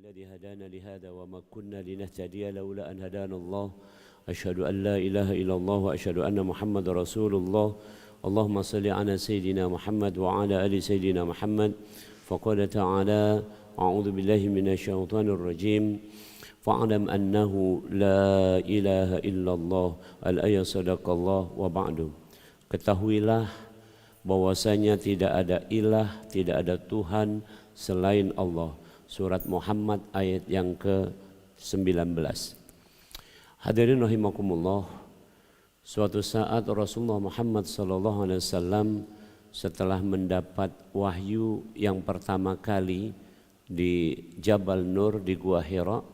الذي هدانا لهذا وما كنا لنهتدي لولا أن هدانا الله أشهد أن لا إله إلا الله وأشهد أن محمد رسول الله اللهم صل على سيدنا محمد وعلى آل سيدنا محمد فقال تعالى أعوذ بالله من الشيطان الرجيم فاعلم أنه لا إله إلا الله الآية صدق الله وبعد. Ketahuilah bahwasanya tidak ada ilah, tidak ada Tuhan selain Allah. Surat Muhammad ayat yang ke-19. Hadirin rahimakumullah, suatu saat Rasulullah Muhammad SAW setelah mendapat wahyu yang pertama kali di Jabal Nur di Gua Hira,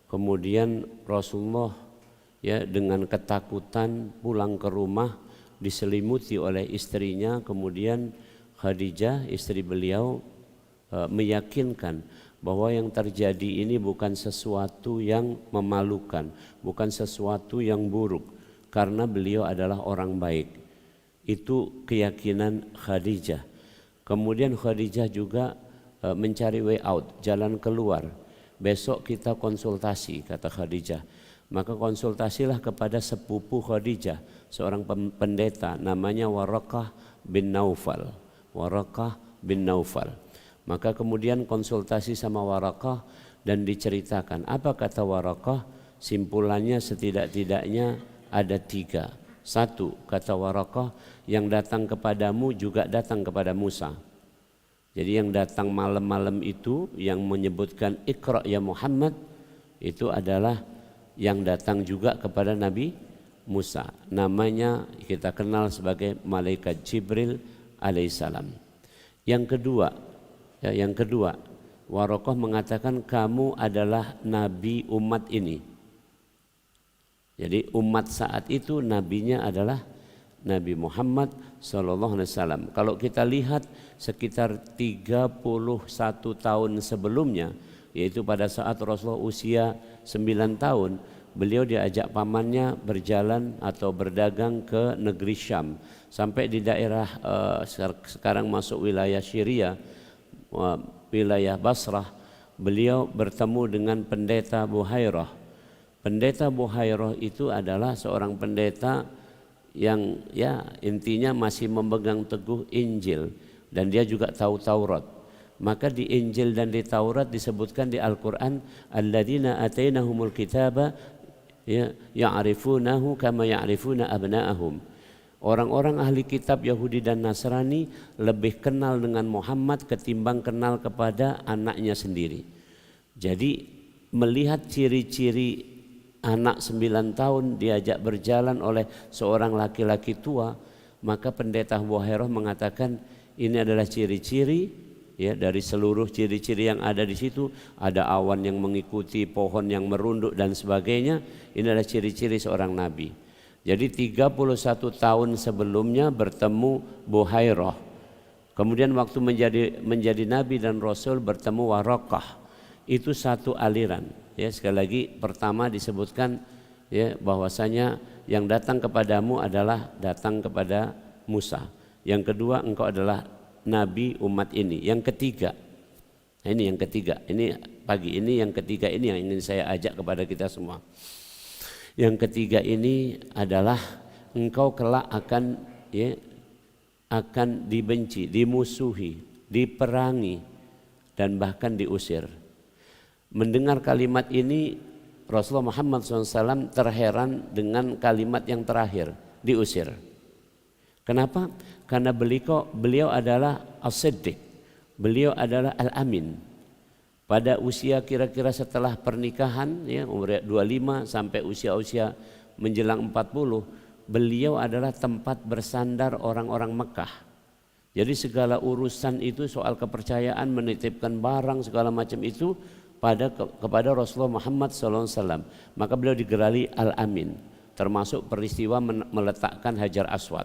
kemudian Rasulullah dengan ketakutan pulang ke rumah, diselimuti oleh istrinya. Kemudian Khadijah istri beliau meyakinkan bahwa yang terjadi ini bukan sesuatu yang memalukan, bukan sesuatu yang buruk, karena beliau adalah orang baik. Itu keyakinan Khadijah. Kemudian Khadijah juga mencari way out, jalan keluar. Besok kita konsultasi, kata Khadijah. Maka konsultasilah kepada sepupu Khadijah, seorang pendeta namanya Waraqah bin Naufal. Waraqah bin Naufal. Maka kemudian konsultasi sama Waraqah dan diceritakan. Apa kata Waraqah? Simpulannya setidak-tidaknya ada 3. 1, kata Waraqah, yang datang kepadamu juga datang kepada Musa. Jadi yang datang malam-malam itu yang menyebutkan Iqra ya Muhammad, itu adalah yang datang juga kepada Nabi Musa. Namanya kita kenal sebagai Malaikat Jibril alaihissalam. Yang kedua, Waraqah mengatakan kamu adalah nabi umat ini. Jadi umat saat itu nabinya adalah Nabi Muhammad SAW. Kalau kita lihat sekitar 31 tahun sebelumnya, yaitu pada saat Rasulullah usia 9 tahun, beliau diajak pamannya berjalan atau berdagang ke negeri Syam. Sampai di daerah sekarang masuk wilayah Syria, wilayah Basrah, beliau bertemu dengan pendeta Buhairah. Pendeta Buhairah itu adalah seorang pendeta yang intinya masih memegang teguh Injil, dan dia juga tahu Taurat. Maka di Injil dan di Taurat disebutkan di Al-Quran, alladzina atainahumul kitaba ya'rifunahu kama ya'rifuna abna'ahum. Orang-orang ahli kitab Yahudi dan Nasrani lebih kenal dengan Muhammad ketimbang kenal kepada anaknya sendiri. Jadi melihat ciri-ciri anak 9 tahun diajak berjalan oleh seorang laki-laki tua, maka pendeta Buhairah mengatakan ini adalah ciri-ciri dari seluruh ciri-ciri yang ada di situ. Ada awan yang mengikuti, pohon yang merunduk dan sebagainya. Ini adalah ciri-ciri seorang nabi. Jadi 31 tahun sebelumnya bertemu Buhairah. Kemudian waktu menjadi nabi dan rasul bertemu Waraqah. Itu satu aliran. Sekali lagi pertama disebutkan bahwasanya yang datang kepadamu adalah datang kepada Musa. Yang kedua, engkau adalah nabi umat ini. Yang ketiga, ini yang ketiga. Ini pagi ini yang ketiga ini yang ingin saya ajak kepada kita semua. Yang ketiga ini adalah engkau kelak akan dibenci, dimusuhi, diperangi, dan bahkan diusir. Mendengar kalimat ini, Rasulullah Muhammad SAW terheran dengan kalimat yang terakhir, diusir. Kenapa? Karena beliau adalah as-siddiq, beliau adalah al-amin. Pada usia kira-kira setelah pernikahan, umur 25 sampai usia-usia menjelang 40, beliau adalah tempat bersandar orang-orang Mekah. Jadi segala urusan itu soal kepercayaan, menitipkan barang segala macam itu kepada Rasulullah Muhammad SAW. Maka beliau digerali Al-Amin, termasuk peristiwa meletakkan Hajar Aswad.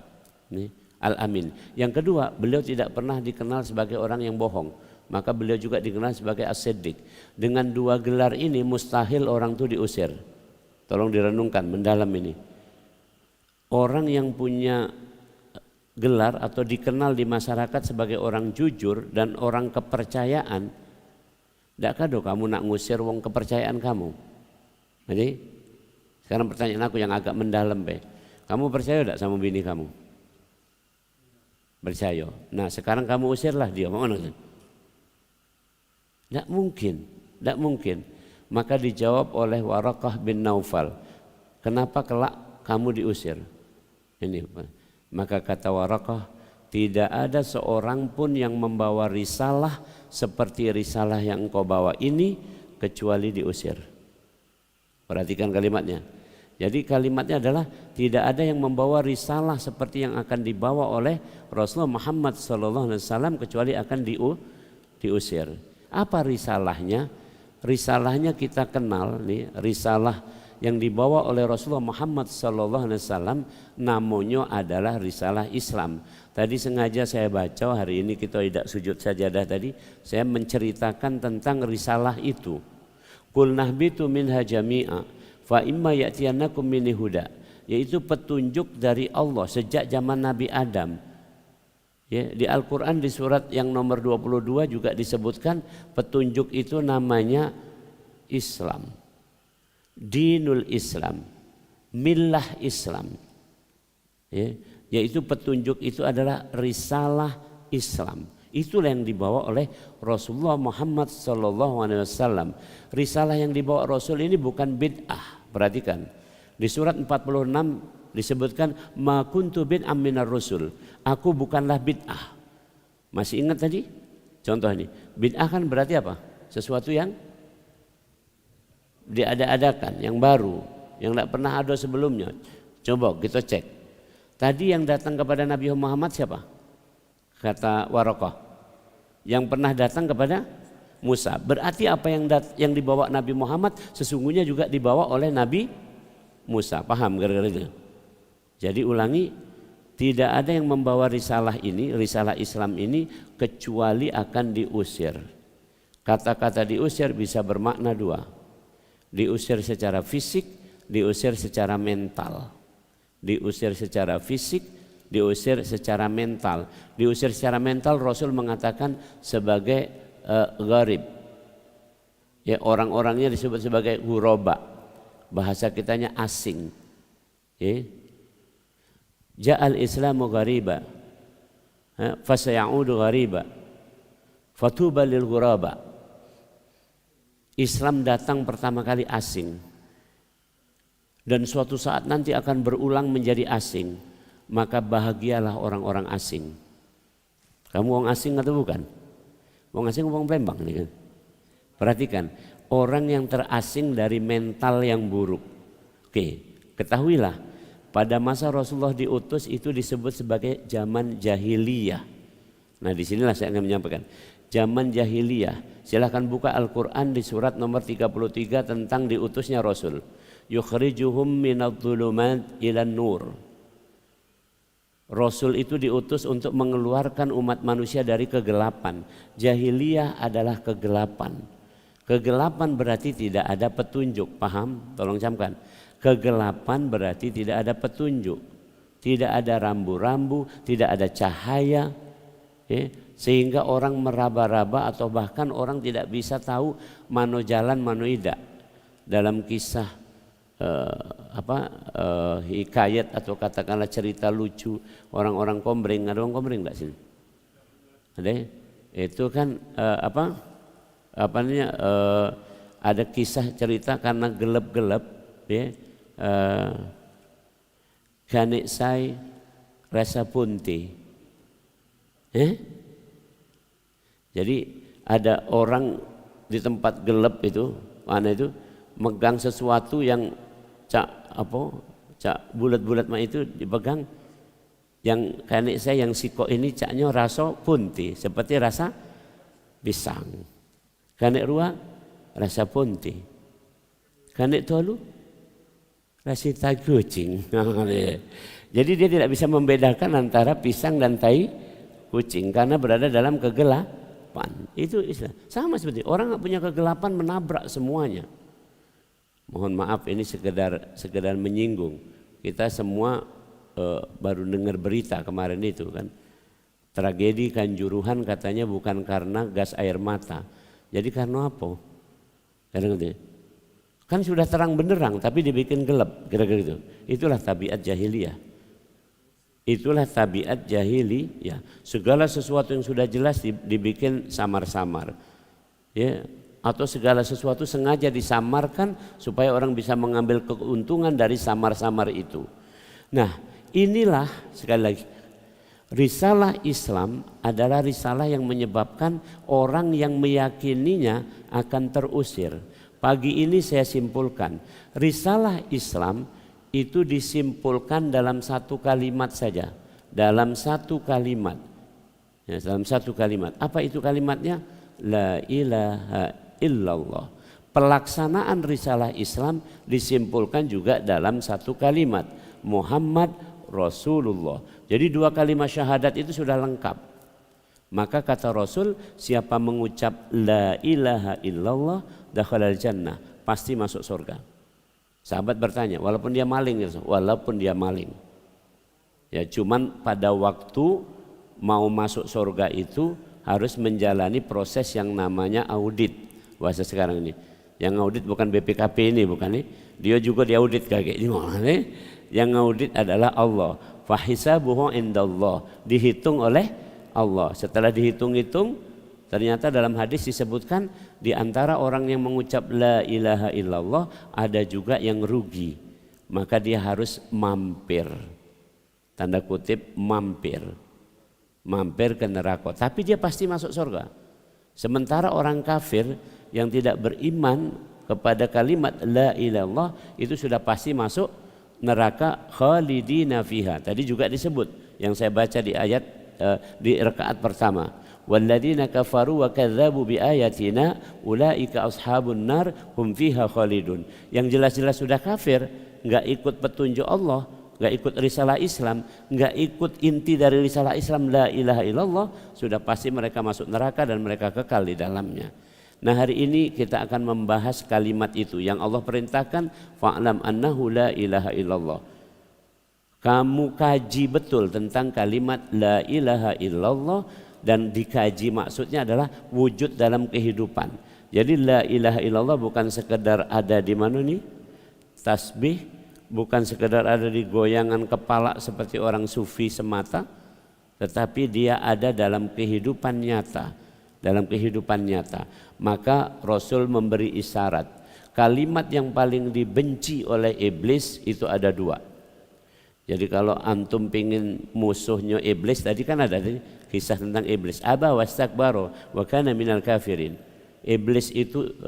Al-Amin. Yang kedua, beliau tidak pernah dikenal sebagai orang yang bohong. Maka beliau juga dikenal sebagai as-siddiq. Dengan 2 gelar ini mustahil orang itu diusir. Tolong direnungkan mendalam ini. Orang yang punya gelar atau dikenal di masyarakat sebagai orang jujur dan orang kepercayaan, Ndak kado kamu nak ngusir wong kepercayaan kamu. Jadi sekarang pertanyaan aku yang agak mendalam be. Kamu percaya ndak sama bini kamu? Percaya. Nah sekarang kamu usirlah dia. Mau nggak? Ndak mungkin, ndak mungkin. Maka dijawab oleh Waraqah bin Naufal, kenapa kelak kamu diusir? Ini, maka kata Waraqah, tidak ada seorang pun yang membawa risalah seperti risalah yang engkau bawa ini kecuali diusir. Perhatikan kalimatnya. Jadi kalimatnya adalah tidak ada yang membawa risalah seperti yang akan dibawa oleh Rasulullah Muhammad SAW kecuali akan diusir. Apa risalahnya? Risalahnya kita kenal nih, risalah yang dibawa oleh Rasulullah Muhammad SAW namanya adalah risalah Islam. Tadi sengaja saya baca, hari ini kita tidak sujud sajadah tadi, saya menceritakan tentang risalah itu. Qul nahbitu minha jami'a fa imma ya'tiyannakum minni huda, yaitu petunjuk dari Allah sejak zaman Nabi Adam. Ya, di Al-Quran di surat yang nomor 22 juga disebutkan petunjuk itu namanya Islam, dinul Islam, millah Islam. Ya, yaitu petunjuk itu adalah risalah Islam. Itulah yang dibawa oleh Rasulullah Muhammad SAW. Risalah yang dibawa Rasul ini bukan bid'ah. Perhatikan di surat 46 disebutkan ma kuntu bid'am minar rusul, aku bukanlah bid'ah. Masih ingat tadi contoh ini? Bid'ah kan berarti apa? Sesuatu yang diada-adakan, yang baru, yang tidak pernah ada sebelumnya. Coba kita cek. Tadi yang datang kepada Nabi Muhammad siapa? Kata Waraqah, yang pernah datang kepada Musa. Berarti apa yang dibawa Nabi Muhammad sesungguhnya juga dibawa oleh Nabi Musa. Paham gara-gara itu? Jadi ulangi, tidak ada yang membawa risalah ini, risalah Islam ini kecuali akan diusir. Kata-kata diusir bisa bermakna dua. Diusir secara fisik, diusir secara mental. Diusir secara fisik, diusir secara mental. Diusir secara mental Rasul mengatakan sebagai gharib. Ya, orang-orangnya disebut sebagai ghuraba. Bahasa kitanya asing. Ya. Ja'al Islamu ghariba fasayaudu ghariba fatuba lil ghuraba. Islam datang pertama kali asing dan suatu saat nanti akan berulang menjadi asing, maka bahagialah orang-orang asing. Kamu orang asing atau bukan? Orang asing orang Palembang nih kan? Perhatikan, orang yang terasing dari mental yang buruk. Oke, ketahuilah pada masa Rasulullah diutus itu disebut sebagai zaman jahiliyah. Nah disinilah saya akan menyampaikan zaman jahiliyah. Silahkan buka Al-Quran di surat nomor 33 tentang diutusnya Rasul. Yukhrijuhum minadh-dhulumat ilan nur. Rasul itu diutus untuk mengeluarkan umat manusia dari kegelapan. Jahiliyah adalah kegelapan. Kegelapan berarti tidak ada petunjuk. Paham? Tolong camkan. Kegelapan berarti tidak ada petunjuk, tidak ada rambu-rambu, tidak ada cahaya, ya, sehingga orang meraba-raba atau bahkan orang tidak bisa tahu mano jalan mano tidak. Dalam kisah hikayat atau katakanlah cerita lucu orang-orang Komering, ada orang Komering enggak sih? Ada? Itu kan ada kisah cerita karena gelap-gelap, ya. Ganik sai rasa punti. Jadi ada orang di tempat gelap itu, mana itu megang sesuatu yang cak bulat-bulat mah itu dipegang, yang ganik saya yang siko ini caknya rasa punti seperti rasa pisang. Ganik rua rasa punti. Ganik tolu rasa tai kucing. Jadi dia tidak bisa membedakan antara pisang dan tai kucing karena berada dalam kegelapan. Itu Islam. Sama seperti orang nggak punya kegelapan menabrak semuanya. Mohon maaf ini sekedar menyinggung. Kita semua baru dengar berita kemarin itu kan. Tragedi Kanjuruhan katanya bukan karena gas air mata, Jadi karena apa? Kadang gitu. Kan sudah terang benderang tapi dibikin gelap, kira-kira gitu. Itulah tabiat jahiliyah. Itulah tabiat jahiliyah. Segala sesuatu yang sudah jelas dibikin samar-samar. Ya, atau segala sesuatu sengaja disamarkan supaya orang bisa mengambil keuntungan dari samar-samar itu. Nah, inilah sekali lagi, risalah Islam adalah risalah yang menyebabkan orang yang meyakininya akan terusir. Pagi ini saya simpulkan, risalah Islam itu disimpulkan dalam satu kalimat saja. Dalam satu kalimat. Ya, dalam satu kalimat. Apa itu kalimatnya? La ilaha illallah. Pelaksanaan risalah Islam disimpulkan juga dalam satu kalimat. Muhammad Rasulullah. Jadi dua kalimat syahadat itu sudah lengkap. Maka kata Rasul, siapa mengucap la ilaha illallah dakhalal jannah, pasti masuk surga. Sahabat bertanya, walaupun dia maling, walaupun dia maling. Ya, cuman pada waktu mau masuk surga itu harus menjalani proses yang namanya audit. Bahasa sekarang ini. Yang audit bukan BPKP ini, bukan nih. Dia juga diaudit kayak gimana nih? Yang audit adalah Allah. Fahisabuhu indallah, dihitung oleh Allah. Setelah dihitung-hitung, ternyata dalam hadis disebutkan di antara orang yang mengucap la ilaha illallah ada juga yang rugi. Maka dia harus mampir. Tanda kutip mampir. Mampir ke neraka. Tapi dia pasti masuk surga. Sementara orang kafir yang tidak beriman kepada kalimat la ilallah itu sudah pasti masuk neraka khalidina fiha. Tadi juga disebut yang saya baca di ayat di rakaat pertama. Walladzina kafaru wa kadzabu biayatina ulaika ashabun nar hum fiha khalidun. Yang jelas-jelas sudah kafir, enggak ikut petunjuk Allah, enggak ikut risalah Islam, enggak ikut inti dari risalah Islam la ilaha illallah, sudah pasti mereka masuk neraka dan mereka kekal di dalamnya. Nah, hari ini kita akan membahas kalimat itu yang Allah perintahkan, fa'lam annahu la ilaha illallah. Kamu kaji betul tentang kalimat la ilaha illallah dan dikaji maksudnya adalah wujud dalam kehidupan. Jadi la ilaha illallah bukan sekedar ada di mana nih? Tasbih, bukan sekedar ada di goyangan kepala seperti orang sufi semata, tetapi dia ada dalam kehidupan nyata. Dalam kehidupan nyata. Maka Rasul memberi isyarat. Kalimat yang paling dibenci oleh iblis itu ada dua. Jadi kalau antum pingin musuhnya iblis, tadi kan ada kisah tentang iblis. Aba wastakbaro wa kana minal kafirin. Iblis itu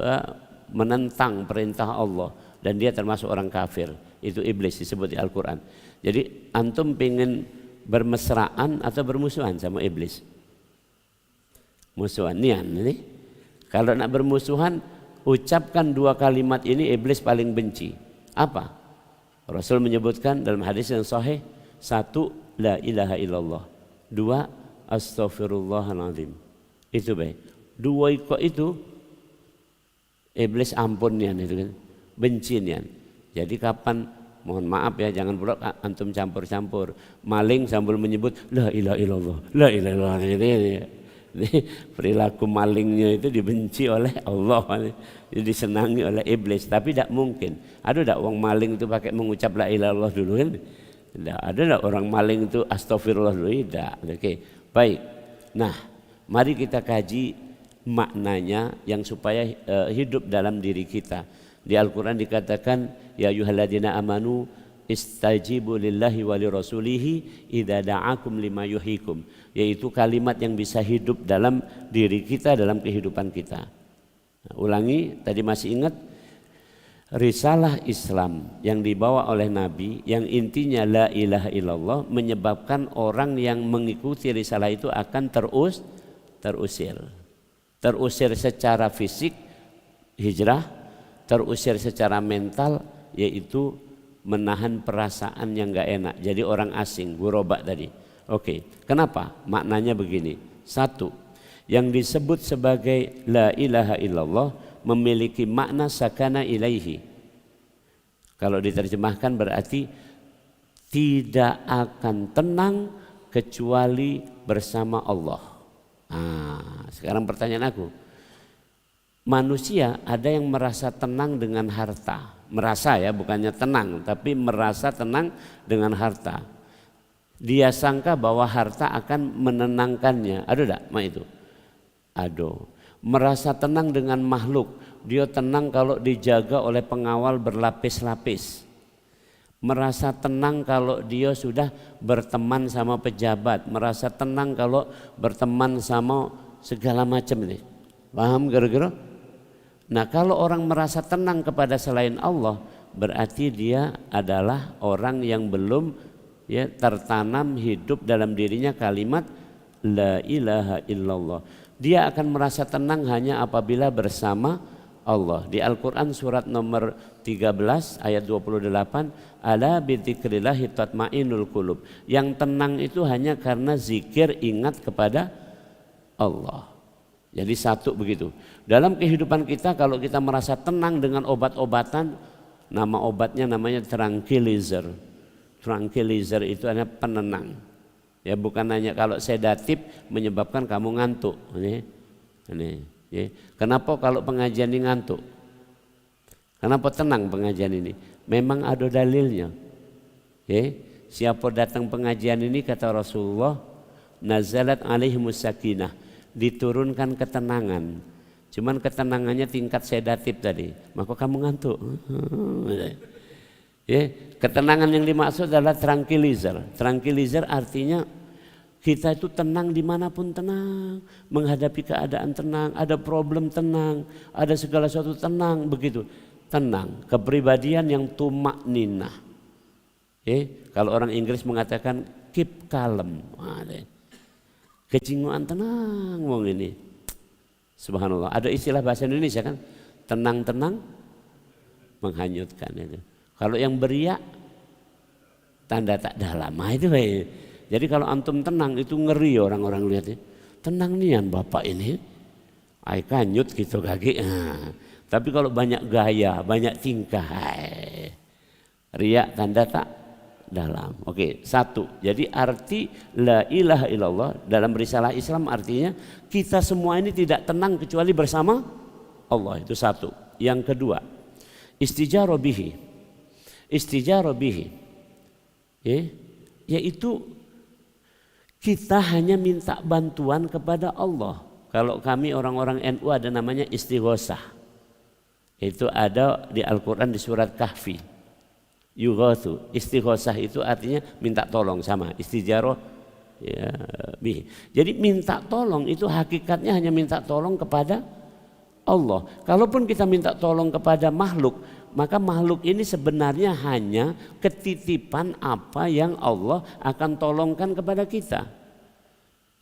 menentang perintah Allah dan dia termasuk orang kafir. Itu iblis disebut di Al-Quran. Jadi antum pingin bermesraan atau bermusuhan sama iblis? Musuhan nian ini. Kalau nak bermusuhan, ucapkan dua kalimat ini iblis paling benci. Apa? Rasul menyebutkan dalam hadis yang sahih, satu la ilaha illallah, dua astaghfirullahaladzim. Itu baik. Dua itu iblis ampun nian itu kan, benci nian. Jadi kapan, mohon maaf ya, jangan pula antum campur-campur. Maling sambil menyebut la ilaha illallah, la ilaha illallah. Ini perilaku malingnya itu dibenci oleh Allah, disenangi oleh iblis, tapi tidak mungkin. Ada tak orang maling itu pakai mengucap la ilaha illallah dulu kan? Tidak. Ada tak orang maling itu astagfirullah dulu? Tidak. Oke, baik. Nah, mari kita kaji maknanya yang supaya hidup dalam diri kita. Di Al-Quran dikatakan, ya ayyuhalladzina amanu istajibu lillahi wa lirasulihi idza da'akum lima yuhyikum, yaitu kalimat yang bisa hidup dalam diri kita, dalam kehidupan kita. Nah, ulangi, tadi masih ingat risalah Islam yang dibawa oleh Nabi yang intinya la ilaha illallah menyebabkan orang yang mengikuti risalah itu akan terusir secara fisik hijrah, terusir secara mental yaitu menahan perasaan yang enggak enak, jadi orang asing, ghuraba tadi. Oke, kenapa? Maknanya begini. Satu, yang disebut sebagai la ilaha illallah memiliki makna sakana ilaihi. Kalau diterjemahkan berarti tidak akan tenang kecuali bersama Allah. Sekarang pertanyaan aku, manusia ada yang merasa tenang dengan harta. Merasa ya, bukannya tenang, tapi merasa tenang dengan harta. Dia sangka bahwa harta akan menenangkannya. Ada enggak itu? Ada. Merasa tenang dengan makhluk. Dia tenang kalau dijaga oleh pengawal berlapis-lapis. Merasa tenang kalau dia sudah berteman sama pejabat. Merasa tenang kalau berteman sama segala macam ini. Paham kira-kira? Nah, kalau orang merasa tenang kepada selain Allah, berarti dia adalah orang yang belum ya tertanam hidup dalam dirinya kalimat la ilaha illallah. Dia akan merasa tenang hanya apabila bersama Allah. Di Al-Quran surat nomor 13 ayat 28, ala bidzikrillahi tatma'innul qulub. Yang tenang itu hanya karena zikir, ingat kepada Allah. Jadi satu begitu. Dalam kehidupan kita kalau kita merasa tenang dengan obat-obatan, nama obatnya namanya tranquilizer. Tranquilizer itu hanya penenang. Ya, bukan hanya kalau sedatif menyebabkan kamu ngantuk. Ini. Ya. Kenapa kalau pengajian ini ngantuk? Kenapa tenang pengajian ini? Memang ada dalilnya. Ya. Siapa datang pengajian ini kata Rasulullah, nazalat alaihimus sakinah, diturunkan ketenangan. Cuman ketenangannya tingkat sedatif tadi, maka kamu ngantuk. Ya, ketenangan yang dimaksud adalah tranquilizer. Tranquilizer artinya kita itu tenang dimanapun tenang, menghadapi keadaan tenang, ada problem tenang, ada segala sesuatu tenang, begitu. Tenang, kepribadian yang tumak ninah. Kalau orang Inggris mengatakan keep calm. Kecinguan tenang wong ini. Subhanallah. Ada istilah bahasa Indonesia kan? Tenang-tenang menghanyutkan itu. Kalau yang beriak tanda tak dalam. Itu baik. Jadi kalau antum tenang itu ngeri orang-orang lihatnya. Tenang nian bapak ini. Ai kanyut gitu kaki. Tapi kalau banyak gaya, banyak tingkah. Riak tanda tak dalam. Oke, satu. Jadi arti la ilaha illallah dalam risalah Islam artinya kita semua ini tidak tenang kecuali bersama Allah. Itu satu. Yang kedua, istijarah bihi. Istijarah bihi. Yaitu kita hanya minta bantuan kepada Allah. Kalau kami orang-orang NU ada namanya istighosah. Itu ada di Al-Quran di surat Kahfi. Yughathu, istighosah itu artinya minta tolong, sama istijarah ya, bih. Jadi minta tolong itu hakikatnya hanya minta tolong kepada Allah. Kalaupun kita minta tolong kepada makhluk, maka makhluk ini sebenarnya hanya ketitipan apa yang Allah akan tolongkan kepada kita.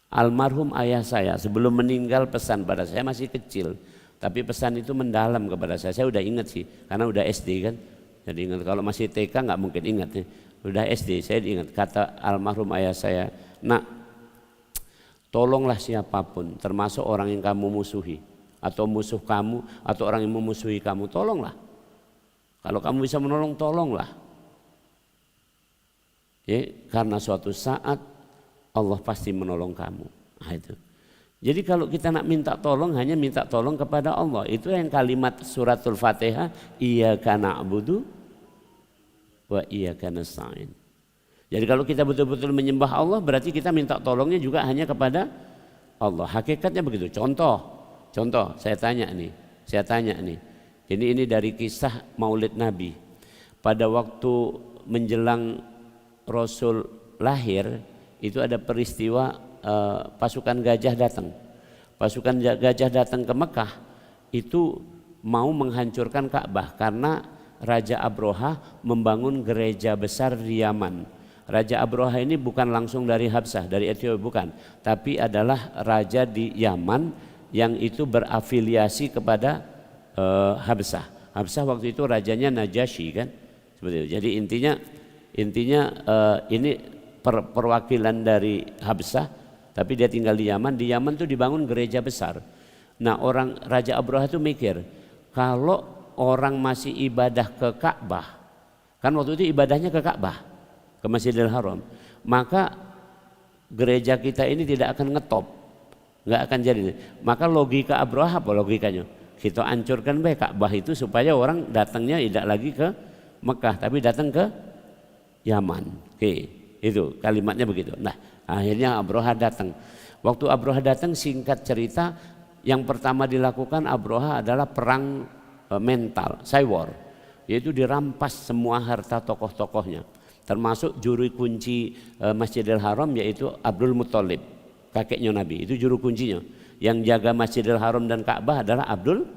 Almarhum ayah saya sebelum meninggal pesan pada saya, masih kecil, tapi pesan itu mendalam kepada saya. Saya udah ingat sih, karena udah SD kan. Jadi ingat, kalau masih TK nggak mungkin ingat ya. Udah SD saya ingat, kata almarhum ayah saya, nak, tolonglah siapapun, termasuk orang yang kamu musuhi, atau musuh kamu, atau orang yang memusuhi kamu, tolonglah. Kalau kamu bisa menolong, tolonglah. Ya, karena suatu saat Allah pasti menolong kamu. Nah, itu. Jadi kalau kita nak minta tolong, hanya minta tolong kepada Allah. Itu yang kalimat suratul Fatihah, iyyaka na'budu wa iyyaka nasta'in. Jadi kalau kita betul-betul menyembah Allah, berarti kita minta tolongnya juga hanya kepada Allah. Hakikatnya begitu. Contoh, saya tanya nih. Ini dari kisah Maulid Nabi. Pada waktu menjelang Rasul lahir, itu ada peristiwa pasukan gajah datang. Pasukan gajah datang ke Mekah itu mau menghancurkan Ka'bah karena Raja Abroha membangun gereja besar di Yaman. Raja Abroha ini bukan langsung dari Habsah, dari Ethiopia bukan, tapi adalah raja di Yaman yang itu berafiliasi kepada Habsah. Habsah waktu itu rajanya Najasyi kan, seperti itu. Jadi intinya ini perwakilan dari Habsah, tapi dia tinggal di Yaman. Di Yaman tuh dibangun gereja besar. Nah, Raja Abroha itu mikir, kalau orang masih ibadah ke Ka'bah, kan waktu itu ibadahnya ke Ka'bah, ke Masjidil Haram, maka gereja kita ini tidak akan ngetop, nggak akan jadi. Maka logika Abroha apa logikanya? Kita hancurkan bae Ka'bah itu supaya orang datangnya tidak lagi ke Mekah tapi datang ke Yaman. Oke, itu kalimatnya begitu. Nah, akhirnya Abraha datang. Waktu Abraha datang, singkat cerita, yang pertama dilakukan Abraha adalah perang mental, cywar, yaitu dirampas semua harta tokoh-tokohnya, termasuk juru kunci Masjidil Haram yaitu Abdul Muthalib, kakeknya Nabi. Itu juru kuncinya. Yang jaga Masjidil Haram dan Ka'bah adalah Abdul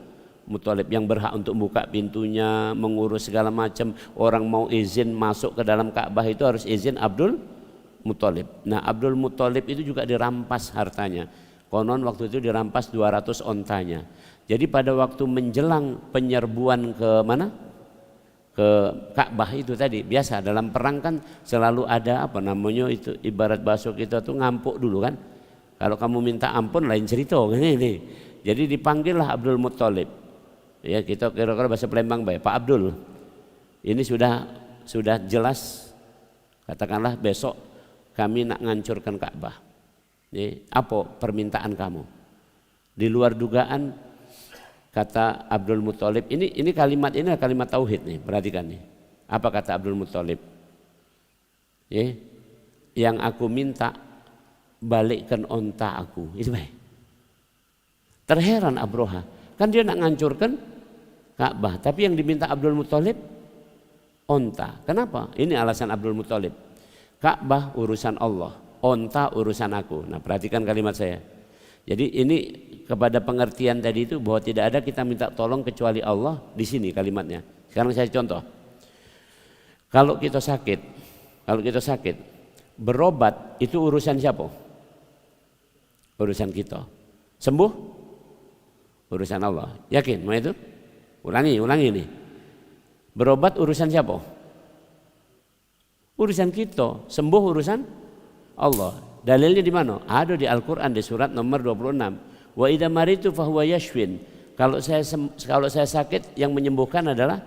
Muthalib, yang berhak untuk buka pintunya, mengurus segala macam. Orang mau izin masuk ke dalam Ka'bah itu harus izin Abdul Muthalib. Nah, Abdul Muthalib itu juga dirampas hartanya. Konon waktu itu dirampas 200 ontanya. Jadi pada waktu menjelang penyerbuan ke mana? Ke Ka'bah itu tadi, biasa dalam perang kan selalu ada apa namanya itu, ibarat bahasa kita tuh ngampuk dulu kan. Kalau kamu minta ampun lain cerita kan ini. Jadi dipanggillah Abdul Muthalib. Ya, kita kira-kira bahasa Palembang baik, Pak Abdul. Ini sudah jelas, katakanlah besok kami nak ngancurkan Ka'bah. Ini apa permintaan kamu? Di luar dugaan, kata Abdul Muthalib, ini kalimat ini adalah kalimat tauhid nih, perhatikan nih. Apa kata Abdul Muthalib? Ya, yang aku minta balikkan onta aku. Itu baik. Terheran Abraha, kan dia nak ngancurkan Ka'bah, tapi yang diminta Abdul Muthalib onta. Kenapa? Ini alasan Abdul Muthalib. Ka'bah urusan Allah, onta urusan aku. Nah, perhatikan kalimat saya. Jadi ini kepada pengertian tadi itu bahwa tidak ada kita minta tolong kecuali Allah, di sini kalimatnya. Sekarang saya contoh. Kalau kita sakit, berobat itu urusan siapa? Urusan kita. Sembuh urusan Allah. Yakin mau itu? Ulangi ini. Berobat urusan siapa? Urusan kita. Sembuh urusan Allah. Dalilnya di mana? Ada di Al-Qur'an di surat nomor 26. Wa idza maritu fahuwa yashfin. Kalau saya sakit, yang menyembuhkan adalah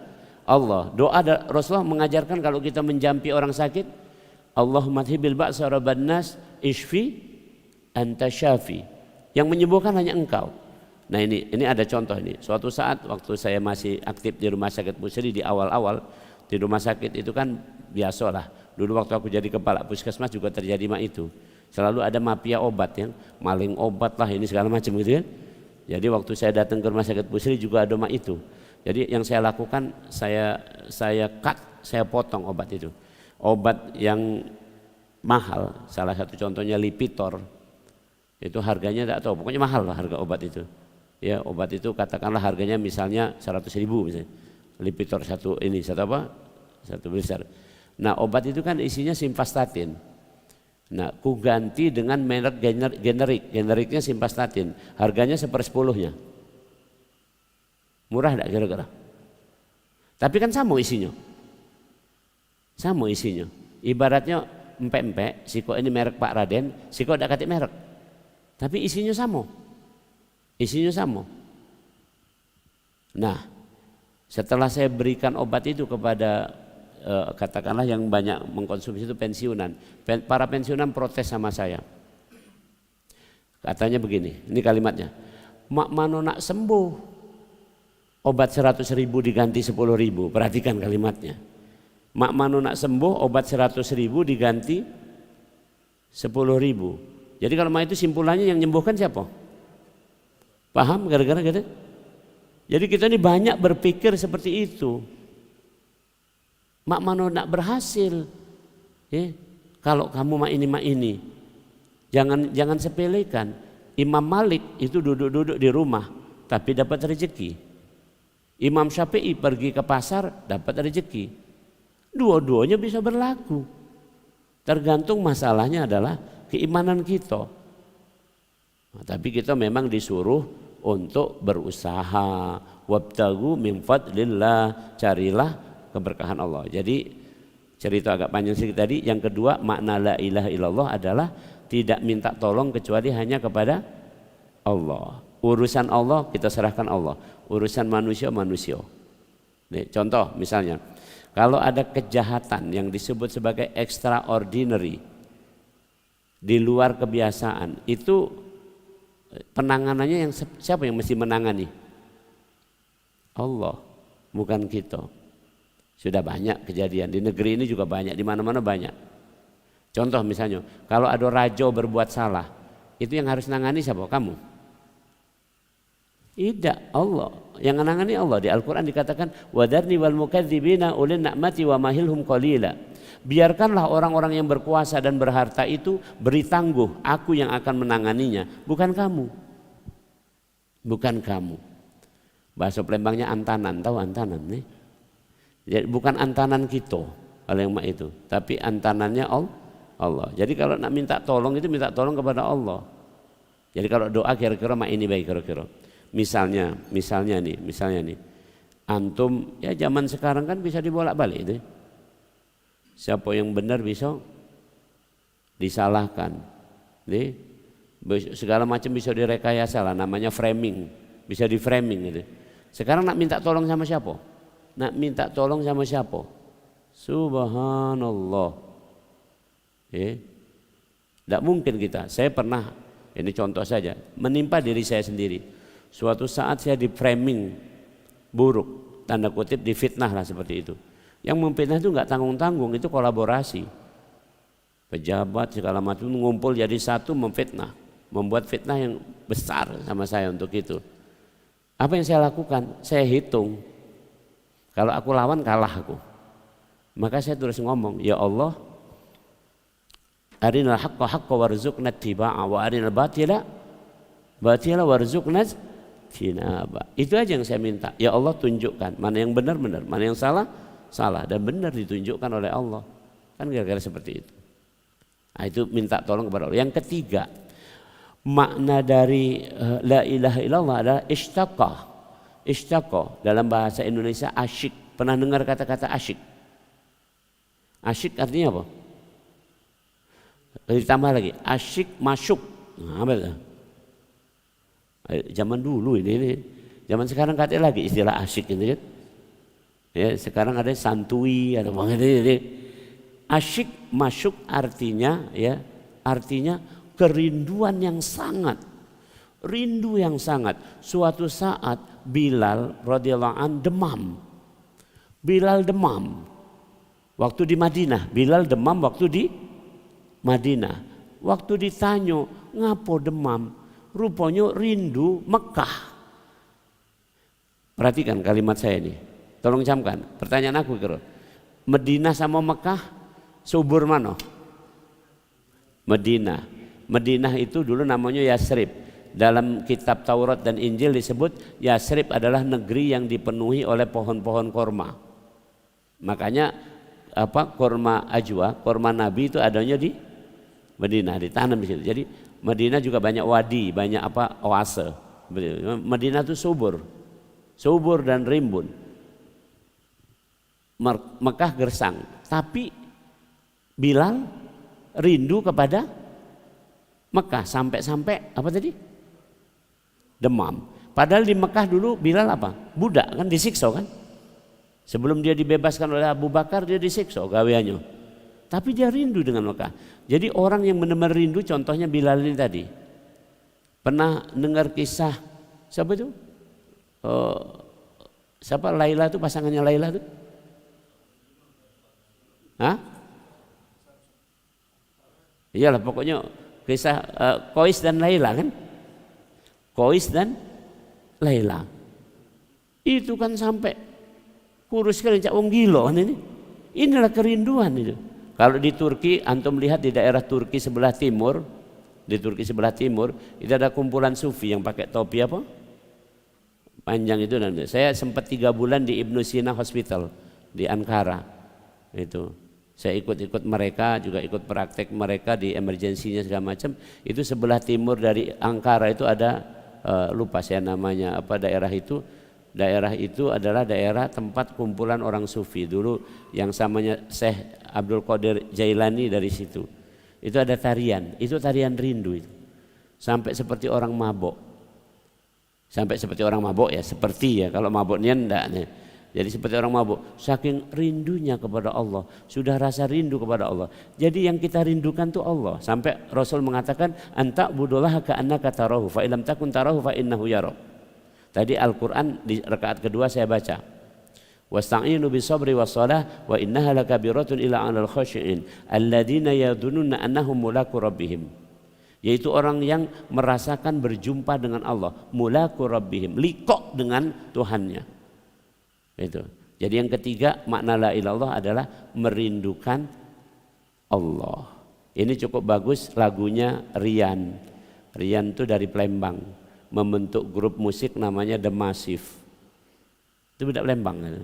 Allah. Doa Rasulullah mengajarkan kalau kita menjampi orang sakit, Allahumma adhibil ba'sa rabban nas ishfi anta syafi. Yang menyembuhkan hanya Engkau. Nah, ini ada contoh ini. Suatu saat waktu saya masih aktif di Rumah Sakit Pusri, di awal-awal di rumah sakit itu kan biasalah. Dulu waktu aku jadi kepala puskesmas juga terjadi itu. Selalu ada mafia obat yang maling obat lah ini segala macam gitu kan. Jadi waktu saya datang ke Rumah Sakit Pusri juga ada itu. Jadi yang saya lakukan, saya cut, saya potong obat itu. Obat yang mahal, salah satu contohnya Lipitor. Itu harganya tidak tahu, pokoknya mahal lah harga obat itu. Ya, obat itu katakanlah harganya misalnya 100.000 misalnya. Lipitor satu besar. Nah, obat itu kan isinya simvastatin. Nah, ku ganti dengan merek generiknya simvastatin. Harganya 1/10-nya. Murah enggak kira-kira? Tapi kan sama isinya. Ibaratnya empek-empek, siko ini merek Pak Raden, siko enggak katik merek. Tapi isinya sama. Nah, setelah saya berikan obat itu kepada katakanlah yang banyak mengkonsumsi itu pensiunan. Para pensiunan protes sama saya. Katanya begini, ini kalimatnya. Mak mano nak sembuh, obat 100.000 diganti 10.000. Perhatikan kalimatnya. Mak mano nak sembuh, obat 100.000 diganti 10.000. Jadi kalau itu simpulannya yang menyembuhkan siapa? Paham gara-gara gitu? Jadi kita ini banyak berpikir seperti itu. Mak mano nak berhasil. Ya, kalau kamu mak ini. Jangan sepelekan. Imam Malik itu duduk-duduk di rumah tapi dapat rezeki. Imam Syafi'i pergi ke pasar dapat rezeki. Dua-duanya bisa berlaku. Tergantung masalahnya adalah keimanan kita. Nah, tapi kita memang disuruh untuk berusaha, wabtagu min fadlillah, carilah keberkahan Allah. Jadi cerita agak panjang sedikit tadi. Yang kedua, makna la ilaha illallah adalah tidak minta tolong kecuali hanya kepada Allah. Urusan Allah kita serahkan Allah, urusan manusia. Nih, contoh misalnya, kalau ada kejahatan yang disebut sebagai extraordinary, di luar kebiasaan, itu penanganannya siapa yang mesti menangani? Allah, bukan kita. Sudah banyak kejadian di negeri ini juga banyak, di mana-mana banyak. Contoh misalnya, kalau ada raja berbuat salah, itu yang harus nangani siapa? Kamu? Tidak, Allah. Yang nangani Allah. Di Al-Quran dikatakan, wadarni wal mukadzibina ulil na'mati wa mahilhum qalila. Biarkanlah orang-orang yang berkuasa dan berharta itu beri tangguh, aku yang akan menanganinya, bukan kamu. Bukan kamu. Bahasa Palembangnya antanan, tahu antanan nih? Jadi bukan antanan kita kalau yang itu, tapi antanannya Allah. Jadi kalau nak minta tolong itu minta tolong kepada Allah. Jadi kalau doa kira-kira mak ini baik kira-kira. Misalnya nih, antum ya zaman sekarang kan bisa dibolak-balik itu. Siapa yang benar bisa disalahkan, nih segala macam bisa direkayasa lah, namanya framing, bisa di framing gitu. Sekarang nak minta tolong sama siapa? Nak minta tolong sama siapa? Subhanallah. Tidak mungkin kita. Saya pernah, ini contoh saja, menimpa diri saya sendiri. Suatu saat saya di framing buruk, tanda kutip difitnah lah seperti itu. Yang memfitnah itu nggak tanggung-tanggung, itu kolaborasi. Pejabat segala macam ngumpul jadi satu memfitnah, membuat fitnah yang besar sama saya untuk itu. Apa yang saya lakukan? Saya hitung. Kalau aku lawan kalah aku. Maka saya terus ngomong, ya Allah, arinal haqqa haqqa warzuqna ittiba'a wa arinal batila warzuqna ijtinaba. Itu aja yang saya minta. Ya Allah, tunjukkan mana yang benar, mana yang salah, dan benar ditunjukkan oleh Allah. Kan kira-kira seperti itu. Nah, itu minta tolong kepada Allah. Yang ketiga, makna dari la ilaha illallah adalah ishtaqah. Ishtaqah dalam bahasa Indonesia asyik. Pernah dengar kata-kata asyik? Asyik artinya apa? Ditambah lagi, asyik masuk. Nah, apa itu? Zaman dulu ini. Zaman sekarang katanya lagi istilah asyik gitu kan. Ya, sekarang ada santui, ada ini. Asyik masuk artinya kerinduan yang sangat. Rindu yang sangat. Suatu saat Bilal radhiyallahu an demam. Bilal demam waktu di Madinah. Bilal demam waktu di Madinah. Waktu ditanya ngapo demam, rupanya rindu Mekah. Perhatikan kalimat saya ini. Tolong camkan. Pertanyaan aku kira. Madinah sama Mekah subur mana? Madinah. Madinah itu dulu namanya Yasrib. Dalam kitab Taurat dan Injil disebut Yasrib adalah negeri yang dipenuhi oleh pohon-pohon korma. Makanya korma ajwa, korma Nabi itu adanya di Madinah, ditanam di situ. Jadi Madinah juga banyak wadi, banyak oase. Madinah itu subur dan rimbun. Mekah gersang, tapi Bilal rindu kepada Mekah sampai apa tadi? Demam. Padahal di Mekah dulu Bilal apa? Budak kan, disiksa kan? Sebelum dia dibebaskan oleh Abu Bakar dia disiksa gaweannya. Tapi dia rindu dengan Mekah. Jadi orang yang benar-benar rindu, contohnya Bilal ini tadi. Pernah dengar kisah siapa itu? Siapa Laila itu, pasangannya Laila itu? Hah? Iyalah pokoknya kisah Qais dan Laila kan? Qais dan Laila. Itu kan sampai kurus sekali, cak wong gila kan ini. Inilah kerinduan itu. Kalau di Turki, antum lihat di daerah Turki sebelah timur, itu ada kumpulan sufi yang pakai topi apa? Panjang itu. Dan saya sempat 3 bulan di Ibnu Sina Hospital di Ankara. Itu. Saya ikut mereka, juga ikut praktek mereka di emergensinya segala macam. Itu sebelah timur dari Ankara itu ada lupa saya namanya apa daerah itu. Daerah itu adalah daerah tempat kumpulan orang sufi dulu yang samanya Syekh Abdul Qadir Jailani dari situ. Itu ada tarian, itu tarian rindu itu. Sampai seperti orang mabok. Ya, seperti ya, kalau maboknya enggak nih. Jadi seperti orang mabuk, saking rindunya kepada Allah, sudah rasa rindu kepada Allah. Jadi yang kita rindukan tuh Allah. Sampai Rasul mengatakan, anta budullaha ka'annaka tarahu, fa illam takun tarahu fa innahu yarak. Tadi Al-Quran di rakaat kedua saya baca, wasta'inu bisabri wassalah wa innaha lakabiratun illa 'alal khashi'in alladzina yadhunnuna annahum mulaku rabbihim, yaitu orang yang merasakan berjumpa dengan Allah, mulaku rabbihim, liqo dengan Tuhannya. Itu. Jadi yang ketiga makna la ilaha illallah adalah merindukan Allah. Ini cukup bagus lagunya Rian. Rian itu dari Palembang, membentuk grup musik namanya The Massive. Itu budak Palembang kan?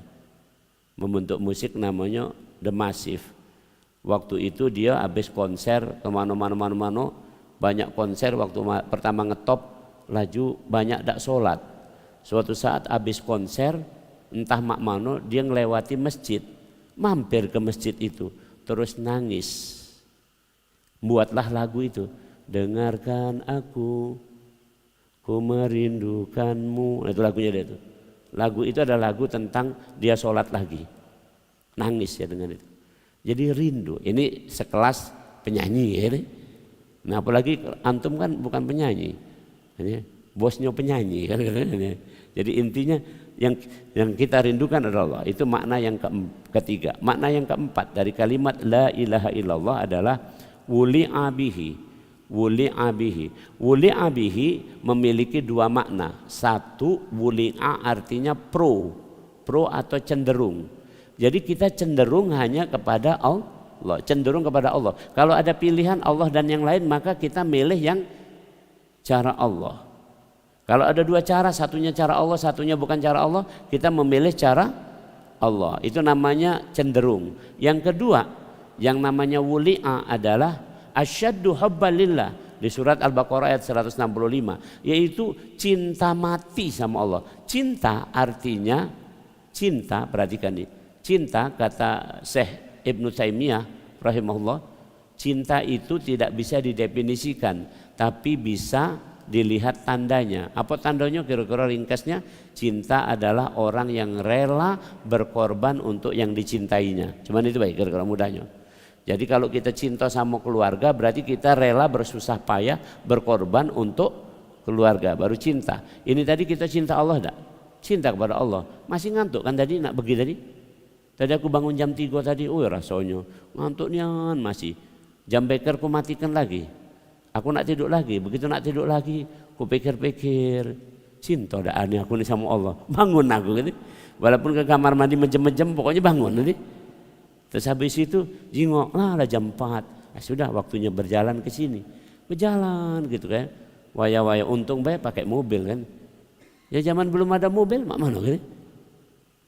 Membentuk musik namanya The Massive. Waktu itu dia habis konser kemana-mana, banyak konser. Waktu pertama ngetop laju banyak dak sholat. Suatu saat habis konser entah mak mano dia ngelewati masjid, mampir ke masjid itu terus nangis. Buatlah lagu itu, dengarkan aku, ku merindukanmu. Nah, itu lagunya dia itu. Lagu itu adalah lagu tentang dia sholat lagi, nangis ya dengan itu. Jadi rindu. Ini sekelas penyanyi ya. Nah apalagi antum kan bukan penyanyi, ini bosnya penyanyi kan. Jadi intinya yang kita rindukan adalah Allah. Itu makna yang ketiga. Makna yang keempat dari kalimat la ilaha illallah adalah wuli'a bihi. Wuli'a bihi. Wuli'a bihi memiliki dua makna. Satu, wuli'a artinya pro atau cenderung. Jadi kita cenderung hanya kepada Allah, cenderung kepada Allah. Kalau ada pilihan Allah dan yang lain, maka kita milih yang cara Allah. Kalau ada dua cara, satunya cara Allah, satunya bukan cara Allah, kita memilih cara Allah. Itu namanya cenderung. Yang kedua, yang namanya wuli'a adalah asyaddu hubban lillah di surat Al-Baqarah ayat 165, yaitu cinta mati sama Allah. Cinta artinya cinta, perhatikan nih. Cinta kata Syekh Ibnu Taimiyah rahimahullah, cinta itu tidak bisa didefinisikan, tapi bisa dilihat tandanya. Apa tandanya? Kira-kira ringkasnya, cinta adalah orang yang rela berkorban untuk yang dicintainya. Cuman itu baik kira-kira mudahnya. Jadi kalau kita cinta sama keluarga, berarti kita rela bersusah payah berkorban untuk keluarga, baru cinta. Ini tadi kita cinta Allah enggak? Cinta kepada Allah. Masih ngantuk kan tadi, nak pergi tadi? Tadi aku bangun jam 3 tadi, rasanya ngantuk nian masih. Jam beker ku matikan lagi. Aku nak tidur lagi, begitu nak tidur lagi, ku pikir-pikir, cinta dah aneh aku ni sama Allah. Bangun aku gitu. Walaupun ke kamar mandi mejem-mejem, pokoknya bangun nanti. Terus habis itu jingok, lah jam 4. Sudah waktunya berjalan ke sini. Berjalan gitu kan. Waya-waya untung baik pakai mobil kan. Ya zaman belum ada mobil, mak mana gitu.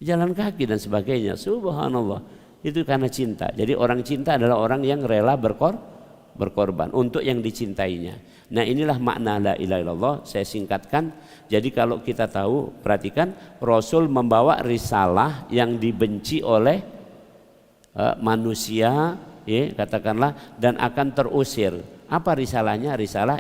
Jalan kaki dan sebagainya. Subhanallah. Itu karena cinta. Jadi orang cinta adalah orang yang rela berkorban untuk yang dicintainya. Nah inilah makna la ilaha illallah. Saya singkatkan. Jadi kalau kita tahu, perhatikan, Rasul membawa risalah yang dibenci oleh manusia, ya, katakanlah, dan akan terusir. Apa risalahnya? Risalah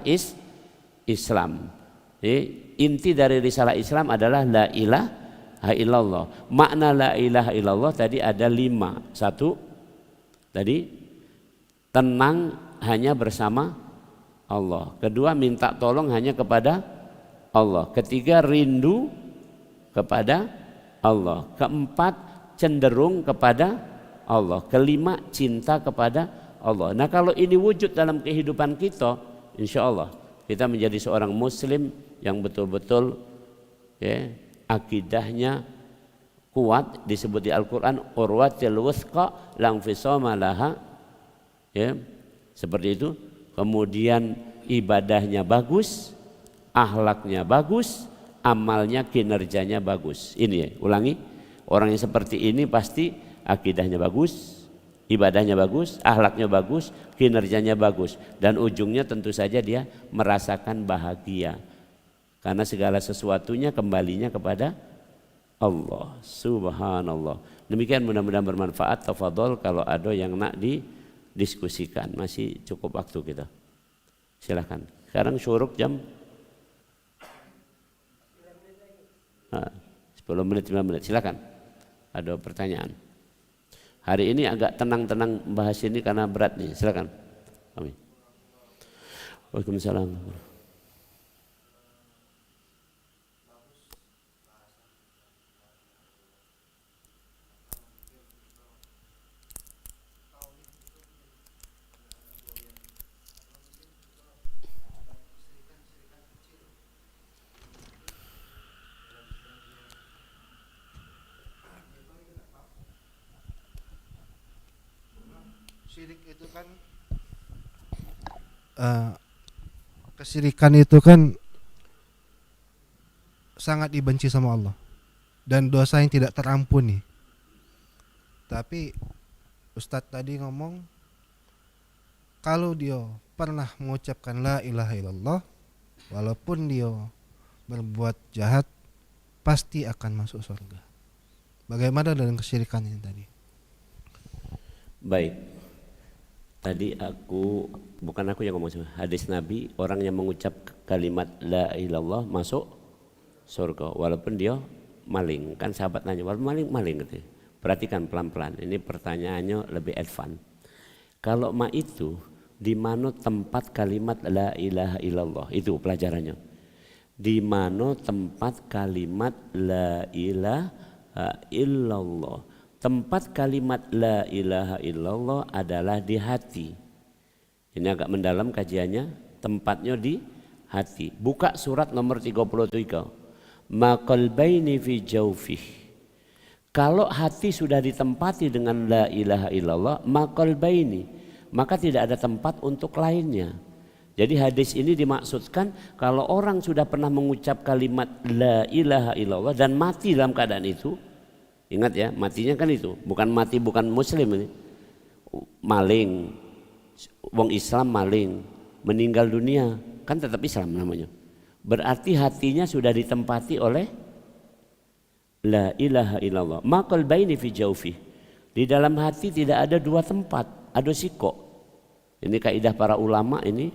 Islam. Ya, inti dari risalah Islam adalah la ilaha illallah. Makna la ilaha illallah tadi ada 5. 1 tadi tenang hanya bersama Allah. Kedua, minta tolong hanya kepada Allah. Ketiga, rindu kepada Allah. Keempat, cenderung kepada Allah. Kelima, cinta kepada Allah. Nah kalau ini wujud dalam kehidupan kita, insya Allah kita menjadi seorang muslim yang betul-betul ya, akidahnya kuat. Disebut di Al-Quran urwatil wuthqa lang fisama laha, ya, seperti itu. Kemudian ibadahnya bagus, akhlaknya bagus, amalnya, kinerjanya bagus. Ini ya, ulangi, orang yang seperti ini pasti akidahnya bagus, ibadahnya bagus, akhlaknya bagus, kinerjanya bagus, dan ujungnya tentu saja dia merasakan bahagia karena segala sesuatunya kembalinya kepada Allah. Subhanallah. Demikian, mudah-mudahan bermanfaat. Tafadhol kalau ada yang nak didiskusikan, masih cukup waktu kita. Silakan. Sekarang syuruk jam 10 menit 5 menit. Silakan. Ada pertanyaan? Hari ini agak tenang-tenang bahas ini karena berat nih. Silakan. Amin. Waalaikumsalam. itu kan kesyirikan itu kan sangat dibenci sama Allah dan dosa yang tidak terampuni. Tapi Ustadz tadi ngomong kalau dia pernah mengucapkan la ilaha illallah, walaupun dia berbuat jahat pasti akan masuk surga. Bagaimana dengan kesyirikan yang tadi? Baik. Tadi bukan aku yang ngomong, hadis Nabi, orang yang mengucap kalimat la ilaha illallah masuk surga walaupun dia maling. Kan sahabat nanya, walaupun maling gitu. Perhatikan pelan-pelan. Ini pertanyaannya lebih advance. Kalau itu di mana tempat kalimat la ilaha illallah? Itu pelajarannya. Di mana tempat kalimat la ilaha illallah? Tempat kalimat la ilaha illallah adalah di hati. Ini agak mendalam kajiannya, tempatnya di hati. Buka surat nomor 33. Ma qalbaini fi jawfih. Kalau hati sudah ditempati dengan la ilaha illallah, ma qalbaini, maka tidak ada tempat untuk lainnya. Jadi hadis ini dimaksudkan kalau orang sudah pernah mengucap kalimat la ilaha illallah dan mati dalam keadaan itu, ingat ya, matinya kan itu, bukan mati bukan muslim ini. Maling, wong Islam maling, meninggal dunia, kan tetap Islam namanya. Berarti hatinya sudah ditempati oleh la ilaha illallah. Maqal baini fi jawfi. Di dalam hati tidak ada dua tempat, ada siko. Ini kaidah para ulama ini.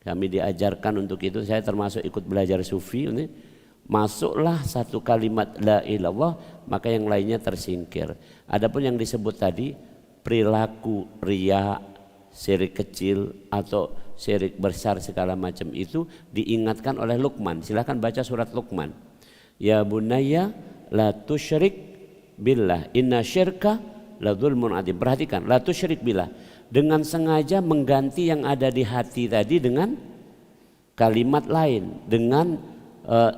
Kami diajarkan untuk itu, saya termasuk ikut belajar sufi ini. Masuklah satu kalimat la ilallah, maka yang lainnya tersingkir. Adapun yang disebut tadi perilaku riya, syirik kecil atau syirik besar segala macam itu diingatkan oleh Luqman. Silakan baca surat Luqman. Ya bunayya la tusyrik billah inna syirka la dzulmun adzim. Perhatikan, la tusyrik billah, dengan sengaja mengganti yang ada di hati tadi dengan kalimat lain, dengan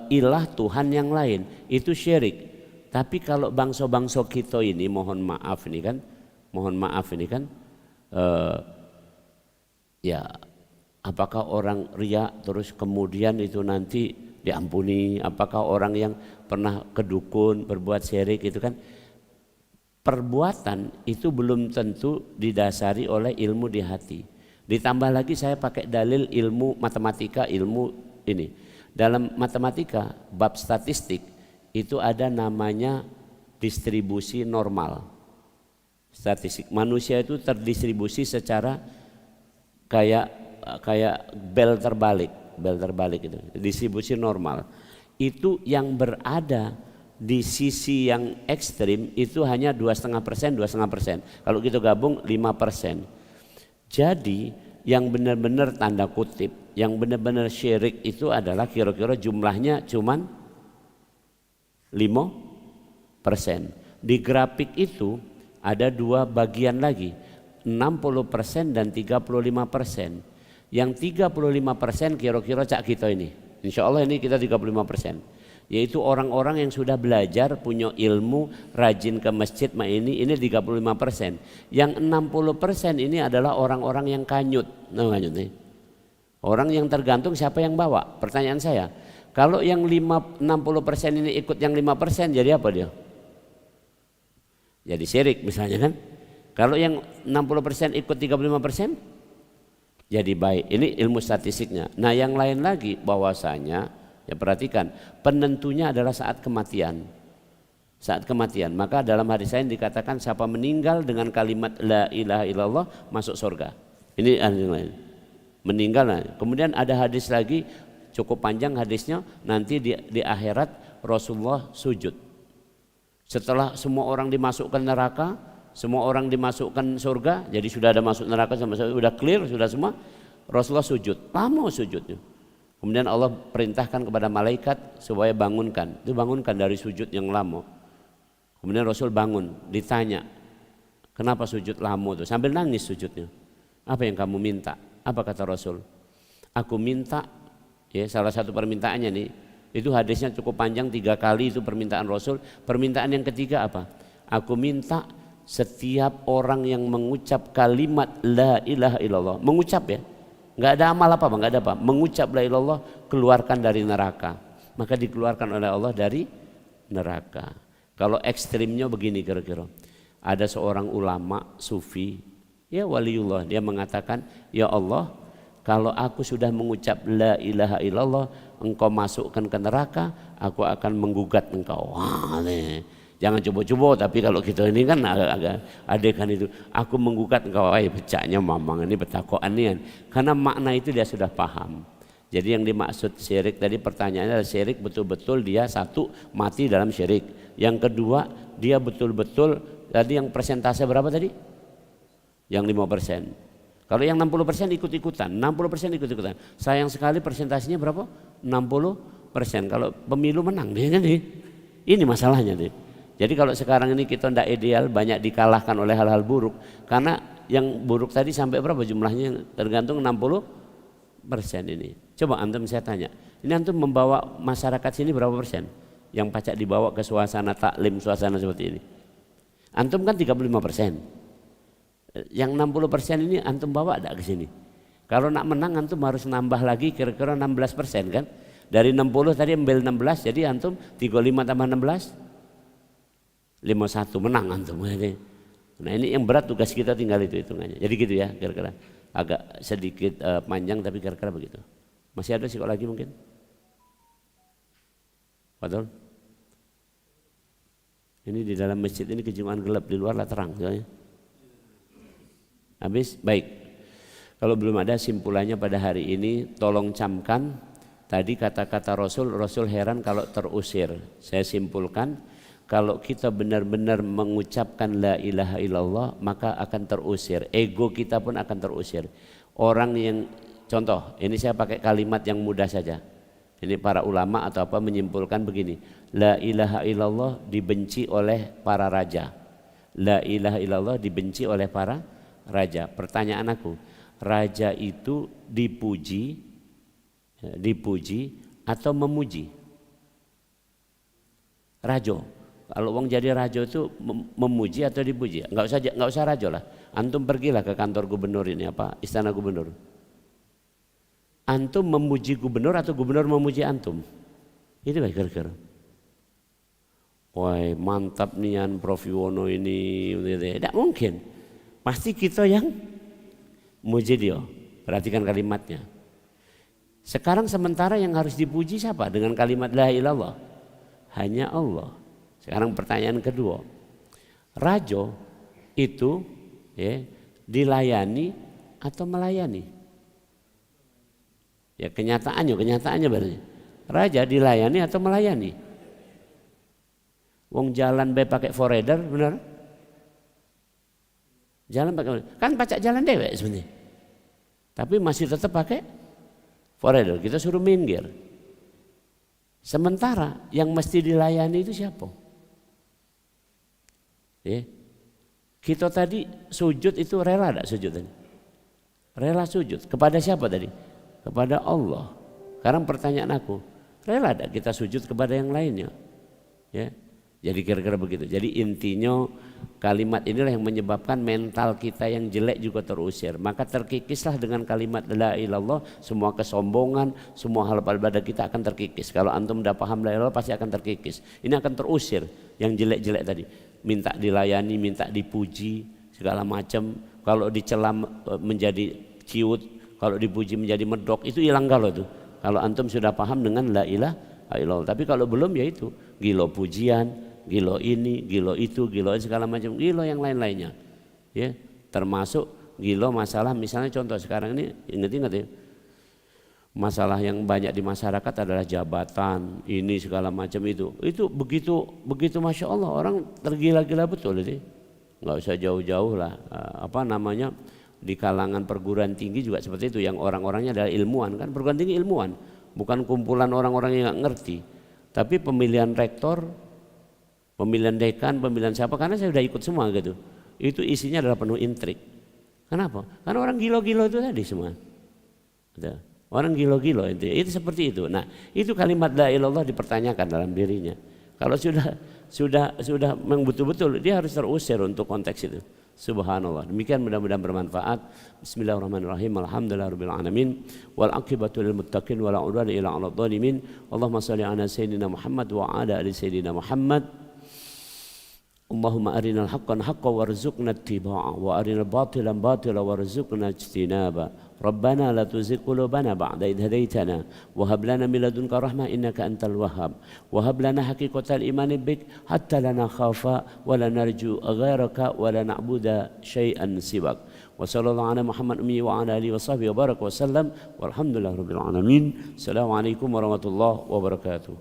ilah Tuhan yang lain, itu syirik. Tapi kalau bangsa-bangsa kita ini, mohon maaf ini kan, ya apakah orang riya terus kemudian itu nanti diampuni? Apakah orang yang pernah kedukun berbuat syirik itu kan, perbuatan itu belum tentu didasari oleh ilmu di hati. Ditambah lagi saya pakai dalil ilmu matematika, ilmu ini. Dalam matematika, bab statistik itu ada namanya distribusi normal. Statistik manusia itu terdistribusi secara kayak bel terbalik itu. Distribusi normal. Itu yang berada di sisi yang ekstrim itu hanya 2,5%. Kalau kita gabung 5%. Jadi yang benar-benar tanda kutip, yang benar-benar syirik itu adalah kira-kira jumlahnya cuman 5%. Di grafik itu ada dua bagian lagi, 60% dan 35%. Yang 35% kira-kira cak kita ini. Insya Allah ini kita 35%. Yaitu orang-orang yang sudah belajar, punya ilmu, rajin ke masjid, ini 35%. Yang 60% ini adalah orang-orang yang kanyut. Nah, kanyut nih. Orang yang tergantung siapa yang bawa. Pertanyaan saya, kalau yang 60% ini ikut yang 5%, jadi apa dia? Jadi syirik misalnya kan. Kalau yang 60% ikut 35%, jadi baik. Ini ilmu statistiknya. Nah yang lain lagi bahwasanya, ya perhatikan, penentunya adalah saat kematian. Saat kematian, maka dalam hadis lain dikatakan siapa meninggal dengan kalimat la ilaha illallah masuk surga. Ini yang lain. Meninggal. Kemudian ada hadis lagi cukup panjang hadisnya, nanti di akhirat Rasulullah sujud. Setelah semua orang dimasukkan neraka, semua orang dimasukkan surga, jadi sudah ada masuk neraka sama sudah clear, sudah semua, Rasulullah sujud. Lama sujudnya. Kemudian Allah perintahkan kepada malaikat supaya bangunkan. Itu bangunkan dari sujud yang lama. Kemudian Rasul bangun, ditanya, kenapa sujud lama itu? Sambil nangis sujudnya. Apa yang kamu minta? Apa kata Rasul? Aku minta, ya salah satu permintaannya nih, itu hadisnya cukup panjang 3 kali itu permintaan Rasul. Permintaan yang ketiga apa? Aku minta Setiap orang yang mengucap kalimat la ilaha illallah, mengucap ya, nggak ada amal apa, nggak ada apa, mengucap la ilaha illallah, keluarkan dari neraka, maka dikeluarkan oleh Allah dari neraka. Kalau ekstrimnya begini kira-kira, ada seorang ulama sufi, ya waliullah, dia mengatakan, ya Allah, kalau aku sudah mengucap la ilaha illallah, engkau masukkan ke neraka, aku akan menggugat engkau. Wah, jangan coba-coba, tapi kalau kita ini kan agak adegan itu, aku menggugat engkau, becaknya mamang ini betakoan nih kan. Karena makna itu dia sudah paham. Jadi yang dimaksud syirik tadi, pertanyaannya adalah syirik betul-betul dia satu mati dalam syirik. Yang kedua dia betul-betul tadi yang persentase berapa tadi? Yang 5%. Kalau yang 60% ikut-ikutan, 60% ikut-ikutan. Sayang sekali persentasenya berapa? 60%. Kalau pemilu menang dia kan nih. Ini masalahnya nih. Jadi kalau sekarang ini kita tidak ideal, banyak dikalahkan oleh hal-hal buruk. Karena yang buruk tadi sampai berapa jumlahnya, tergantung 60% ini. Coba antum saya tanya, ini antum membawa masyarakat sini berapa persen? Yang pacak dibawa ke suasana taklim, suasana seperti ini. Antum kan 35%. Yang 60% ini antum bawa ada ke sini. Kalau nak menang antum harus nambah lagi kira-kira 16% kan? Dari 60 tadi ambil 16, jadi antum 35 tambah 16 51 menang antum. Nah ini yang berat, tugas kita tinggal itu hitungannya. Jadi gitu ya kira-kira. Agak sedikit panjang tapi kira-kira begitu. Masih ada sih kok lagi mungkin? Betul? Ini di dalam masjid ini kejumaan gelap, di luar lah terang. Soalnya. Habis? Baik. Kalau belum ada simpulannya pada hari ini, tolong camkan tadi kata-kata Rasul. Rasul heran kalau terusir. Saya simpulkan, kalau kita benar-benar mengucapkan la ilaha illallah, maka akan terusir. Ego kita pun akan terusir. Orang yang, contoh, ini saya pakai kalimat yang mudah saja. Ini para ulama atau apa menyimpulkan begini. La ilaha illallah dibenci oleh para raja. La ilaha illallah dibenci oleh para raja. Pertanyaan aku, raja itu dipuji atau memuji? Rajo. Kalau wong jadi rajo itu memuji atau dipuji? Enggak usah rajo lah. Antum pergilah ke kantor gubernur ini, apa, istana gubernur. Antum memuji gubernur atau gubernur memuji antum? Itu baik kira-kira. Wah mantap nian Prof Yuwono ini. Tidak mungkin. Pasti kita yang muji dia. Perhatikan kalimatnya. Sekarang sementara yang harus dipuji siapa? Dengan kalimat la ilaha illallah. Hanya Allah. Sekarang pertanyaan kedua, rajo itu ya, dilayani atau melayani? Ya kenyataannya berarti raja dilayani atau melayani? Wong jalan bae pakai forerunner, benar? Jalan pakai, kan pacak jalan dewek sebenarnya, tapi masih tetap pakai forerunner. Kita suruh minggir. Sementara yang mesti dilayani itu siapa? Ya. Kita tadi sujud itu rela tidak sujud tadi? Rela sujud kepada siapa tadi? Kepada Allah. Sekarang pertanyaan aku, rela tidak kita sujud kepada yang lainnya? Ya. Jadi kira-kira begitu. Jadi intinya kalimat inilah yang menyebabkan mental kita yang jelek juga terusir. Maka terkikislah dengan kalimat la ilallah, semua kesombongan, semua hal pada kita akan terkikis. Kalau antum udah paham la ilallah pasti akan terkikis. Ini akan terusir yang jelek-jelek tadi. Minta dilayani, minta dipuji, segala macam. Kalau dicela menjadi ciut, kalau dipuji menjadi medok, itu hilang kalau tuh. Kalau antum sudah paham dengan la ilaha illallah. Tapi kalau belum ya itu gilo pujian, gilo ini, gilo itu, gilo segala macam, gilo yang lain-lainnya. Ya, termasuk gilo masalah misalnya contoh sekarang ini ingat-ingat ya. Masalah yang banyak di masyarakat adalah jabatan, ini segala macam itu. Itu begitu Masya Allah orang tergila-gila betul ini. Nggak usah jauh-jauh lah. Apa namanya di kalangan perguruan tinggi juga seperti itu. Yang orang-orangnya adalah ilmuwan kan, perguruan tinggi ilmuwan, bukan kumpulan orang-orang yang nggak ngerti. Tapi pemilihan rektor, pemilihan dekan, pemilihan siapa, karena saya sudah ikut semua gitu. Itu isinya adalah penuh intrik. Kenapa? Karena orang gilo-gilo itu tadi semua. Orang gilo-gilo itu seperti itu. Nah, itu kalimat la ilallah dipertanyakan dalam dirinya. Kalau sudah sudah memang betul-betul dia harus terusir untuk konteks itu. Subhanallah. Demikian mudah-mudahan bermanfaat. Bismillahirrahmanirrahim. Alhamdulillahirabbil alamin wal aqibatu lil muttaqin wala udwana illa 'alal zalimin. Allahumma shalli ala sayyidina Muhammad wa ala ali sayyidina Muhammad. Allahumma arinal haqqan haqqan warzuqna ittiba'a wa arinal batilan batila warzuqna ijtinaba. Rabbana la tuzigh qulubana ba'da idh hadaitana wa hab lana min ladunka rahmah innaka antal wahhab wa hab lana haqiqatal imani bik hatta la nakhafa wa la narju ghairaka wa la na'budu syai'an siwak. Wa sallallahu ala Muhammad ummi wa ala alihi wa sahbihi wa baraka wa sallam walhamdulillahirabbil alamin. Assalamualaikum warahmatullahi wabarakatuh.